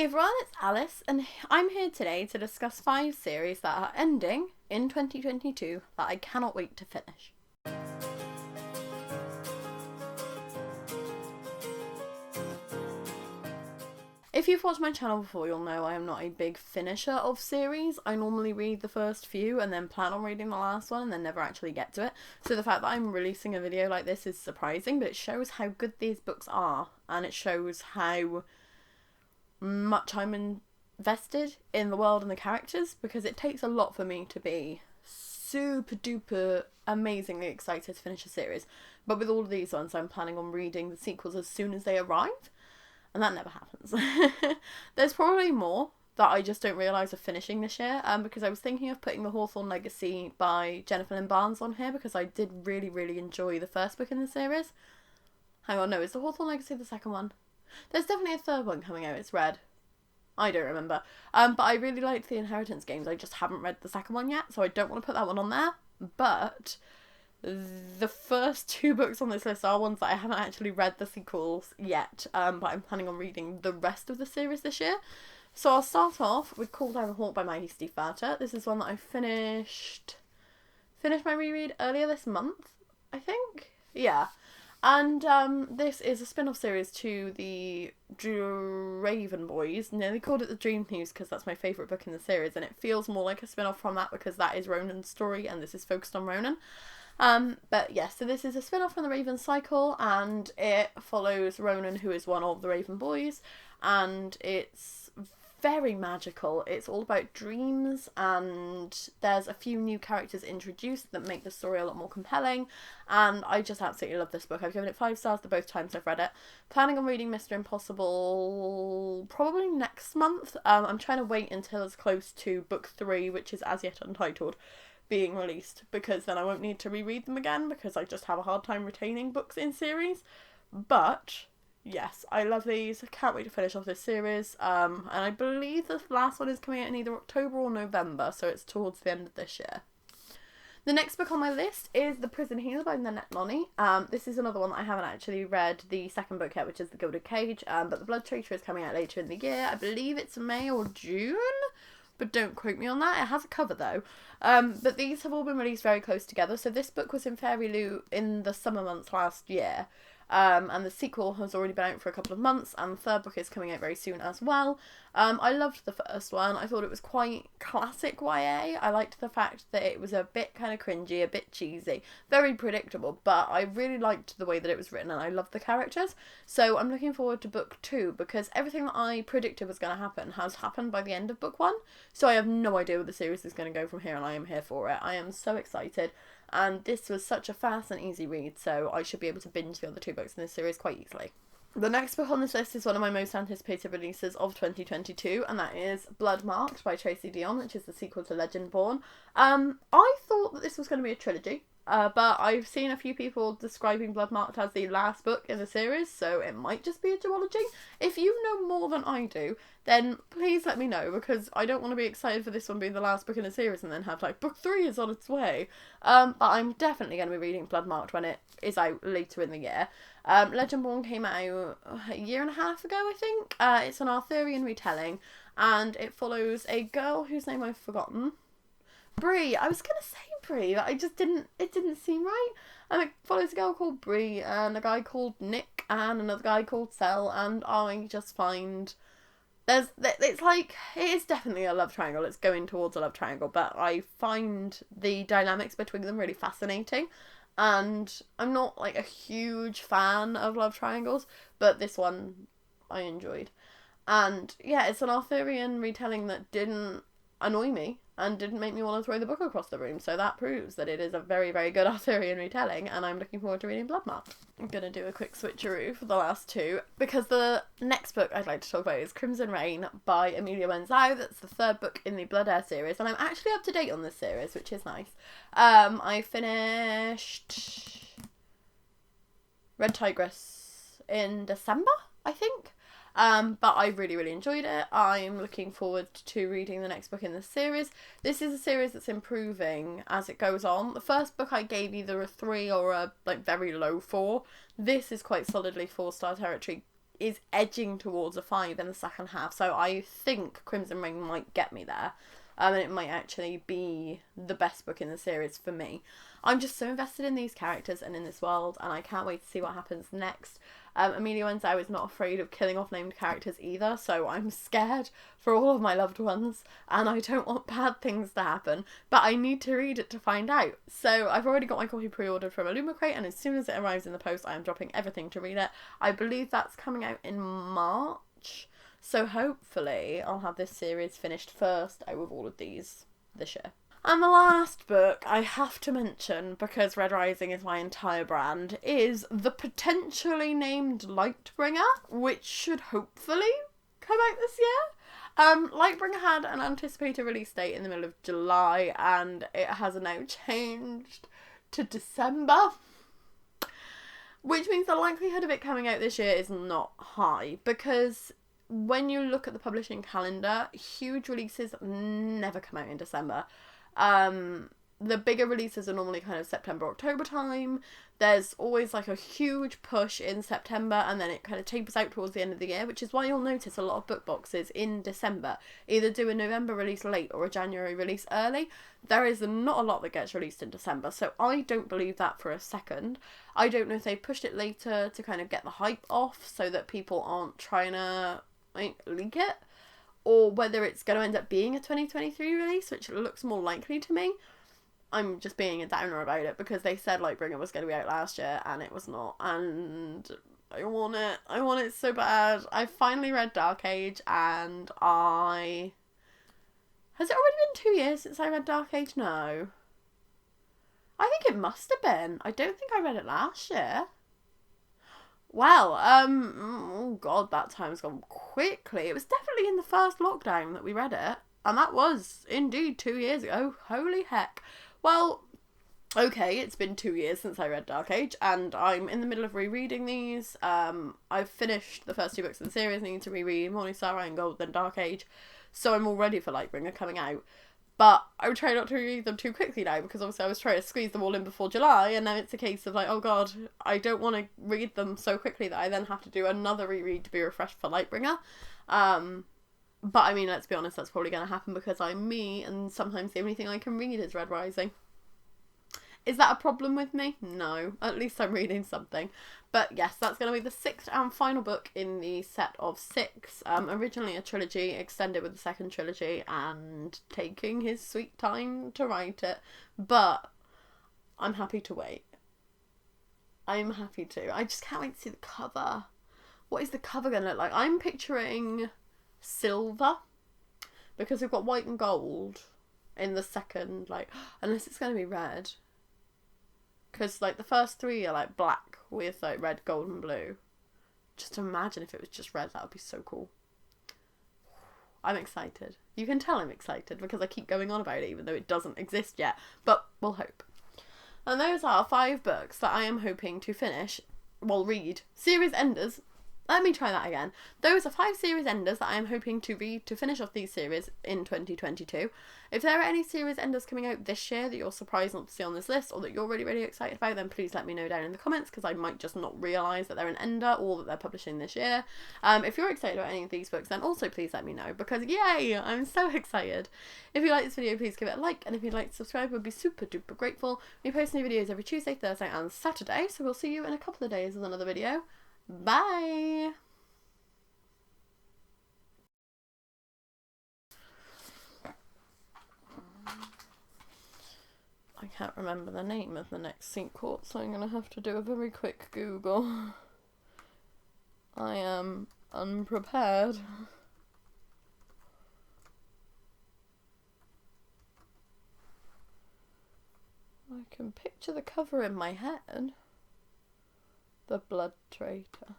everyone, it's Alice, and I'm here today to discuss 5 series that are ending in 2022 that I cannot wait to finish. If you've watched my channel before, you'll know I am not a big finisher of series. I normally read the first few and then plan on reading the last one and then never actually get to it. So the fact that I'm releasing a video like this is surprising, but it shows how good these books are, and it shows how much I'm invested in the world and the characters, because it takes a lot for me to be super duper amazingly excited to finish a series. But with all of these ones, I'm planning on reading the sequels as soon as they arrive. And that never happens. There's probably more that I just don't realise of finishing this year, because I was thinking of putting The Hawthorne Legacy by Jennifer Lynn Barnes on here, because I did really enjoy the first book in the series. Hang on, no, is The Hawthorne Legacy the second one? There's definitely a third one coming out, it's red. I don't remember. But I really liked the Inheritance games, I just haven't read the second one yet, so I don't want to put that one on there. But the first 2 books on this list are ones that I haven't actually read the sequels yet, but I'm planning on reading the rest of the series this year. So I'll start off with Call Down a Hawk by Maggie Stiefvater. This is one that I finished my reread earlier this month, I think? Yeah. And this is a spin-off series to the Raven Boys. Nearly called it the Dream News because that's my favourite book in the series, and it feels more like a spin-off from that because that is Ronan's story and this is focused on Ronan. But yes, so this is a spin-off from the Raven Cycle, and it follows Ronan, who is one of the Raven Boys, and it's very magical. It's all about dreams, and there's a few new characters introduced that make the story a lot more compelling, and I just absolutely love this book. I've given it 5 stars the both times I've read it. Planning on reading Mr. Impossible probably next month. I'm trying to wait until it's close to book 3, which is as yet untitled, being released, because then I won't need to reread them again, because I just have a hard time retaining books in series. But yes, I love these. I can't wait to finish off this series. And I believe the last one is coming out in either October or November, so it's towards the end of this year. The next book on my list is The Prison Healer by Nanette Noni. This is another one that I haven't actually read the second book yet, which is The Gilded Cage, but The Blood Traitor is coming out later in the year. I believe it's May or June, but don't quote me on that. It has a cover though. But these have all been released very close together. So this book was in Fairy Loo in the summer months last year. And the sequel has already been out for a couple of months, and the third book is coming out very soon as well. I loved the first one. I thought it was quite classic YA. I liked the fact that it was a bit kind of cringy, a bit cheesy, very predictable, but I really liked the way that it was written, and I loved the characters. So I'm looking forward to book 2, because everything that I predicted was going to happen has happened by the end of book 1. So I have no idea where the series is going to go from here, and I am here for it. I am so excited. And this was such a fast and easy read, so I should be able to binge the other 2 books in this series quite easily. The next book on this list is one of my most anticipated releases of 2022, and that is Blood Marked by Tracy Deonn, which is the sequel to Legendborn. I thought that this was going to be a trilogy, but I've seen a few people describing Blood Marked as the last book in the series, so it might just be a duology. If you know more than I do, then please let me know, because I don't want to be excited for this one being the last book in a series and then have, like, book 3 is on its way. But I'm definitely going to be reading Blood Marked when it is out later in the year. Legendborn came out a year and a half ago, I think. It's an Arthurian retelling, and it follows a girl whose name I've forgotten. Bree. I was going to say Bree, but it didn't seem right. And it follows a girl called Bree, and a guy called Nick, and another guy called Sel, and I just find it's like, it is definitely a love triangle, it's going towards a love triangle, but I find the dynamics between them really fascinating, and I'm not like a huge fan of love triangles, but this one I enjoyed. And yeah, it's an Arthurian retelling that didn't annoy me and didn't make me want to throw the book across the room, so that proves that it is a very very good Arthurian retelling, and I'm looking forward to reading Bloodmarked. I'm going to do a quick switcheroo for the last 2, because the next book I'd like to talk about is Crimson Rain by Emilia Wenzhou. That's the 3rd book in the Blood Heir series, and I'm actually up to date on this series, which is nice. I finished Red Tigress in December, I think. But I really enjoyed it. I'm looking forward to reading the next book in this series. This is a series that's improving as it goes on. The first book I gave either a 3 or a very low 4. This is quite solidly 4-star territory is edging towards a 5 in the second half. So I think Crimson Reign might get me there. And it might actually be the best book in the series for me. I'm just so invested in these characters and in this world, and I can't wait to see what happens next. Amelia Winslow is not afraid of killing off named characters either, so I'm scared for all of my loved ones, and I don't want bad things to happen, but I need to read it to find out. So I've already got my copy pre-ordered from Illumicrate, and as soon as it arrives in the post, I am dropping everything to read it. I believe that's coming out in March. So hopefully I'll have this series finished first out of all of these this year. And the last book I have to mention, because Red Rising is my entire brand, is the potentially named Lightbringer, which should hopefully come out this year. Lightbringer had an anticipated release date in the middle of July, and it has now changed to December. Which means the likelihood of it coming out this year is not high, because when you look at the publishing calendar, huge releases never come out in December. The bigger releases are normally kind of September, October time. There's always like a huge push in September, and then it kind of tapers out towards the end of the year, which is why you'll notice a lot of book boxes in December either do a November release late or a January release early. There is not a lot that gets released in December, so I don't believe that for a second. I don't know if they pushed it later to kind of get the hype off so that people aren't trying to leak it, or whether it's going to end up being a 2023 release, which looks more likely to me. I'm just being a downer about it because they said Lightbringer was going to be out last year and it was not, and I want it so bad. I finally read Dark Age, and has it already been 2 years since I read Dark Age? No, I think it must have been. I don't think I read it last year. Well, oh god, that time's gone quickly. It was definitely in the first lockdown that we read it, and that was indeed 2 years ago. Holy heck. Well, okay, it's been 2 years since I read Dark Age, and I'm in the middle of rereading these. I've finished the first 2 books in the series, I need to reread Morningstar, Iron Gold, then Dark Age, so I'm all ready for Lightbringer coming out. But I would try not to read them too quickly now, because obviously I was trying to squeeze them all in before July, and now it's a case of like, oh god, I don't want to read them so quickly that I then have to do another reread to be refreshed for Lightbringer. But I mean, let's be honest, that's probably going to happen because I'm me, and sometimes the only thing I can read is Red Rising. Is that a problem with me? No. At least I'm reading something. But yes, that's going to be the 6th and final book in the set of 6. Originally a trilogy, extended with the second trilogy, and taking his sweet time to write it. But I'm happy to wait. I'm happy to. I just can't wait to see the cover. What is the cover going to look like? I'm picturing silver, because we've got white and gold in the second, like, unless it's going to be red. Because, like, the first 3 are, like, black with, like, red, gold, and blue. Just imagine if it was just red. That would be so cool. I'm excited. You can tell I'm excited because I keep going on about it even though it doesn't exist yet. But we'll hope. And those are 5 books that I am hoping to finish. Well, read. Series Enders. Let me try that again. Those are 5 series enders that I am hoping to read to finish off these series in 2022. If there are any series enders coming out this year that you're surprised not to see on this list, or that you're really, really excited about, then please let me know down in the comments, because I might just not realise that they're an ender or that they're publishing this year. If you're excited about any of these books, then also please let me know, because yay, I'm so excited. If you like this video, please give it a like, and if you'd like to subscribe, we'd be super duper grateful. We post new videos every Tuesday, Thursday and Saturday, so we'll see you in a couple of days with another video. Bye! I can't remember the name of the next sequel, so I'm going to have to do a very quick Google. I am unprepared. I can picture the cover in my head. The Blood Traitor.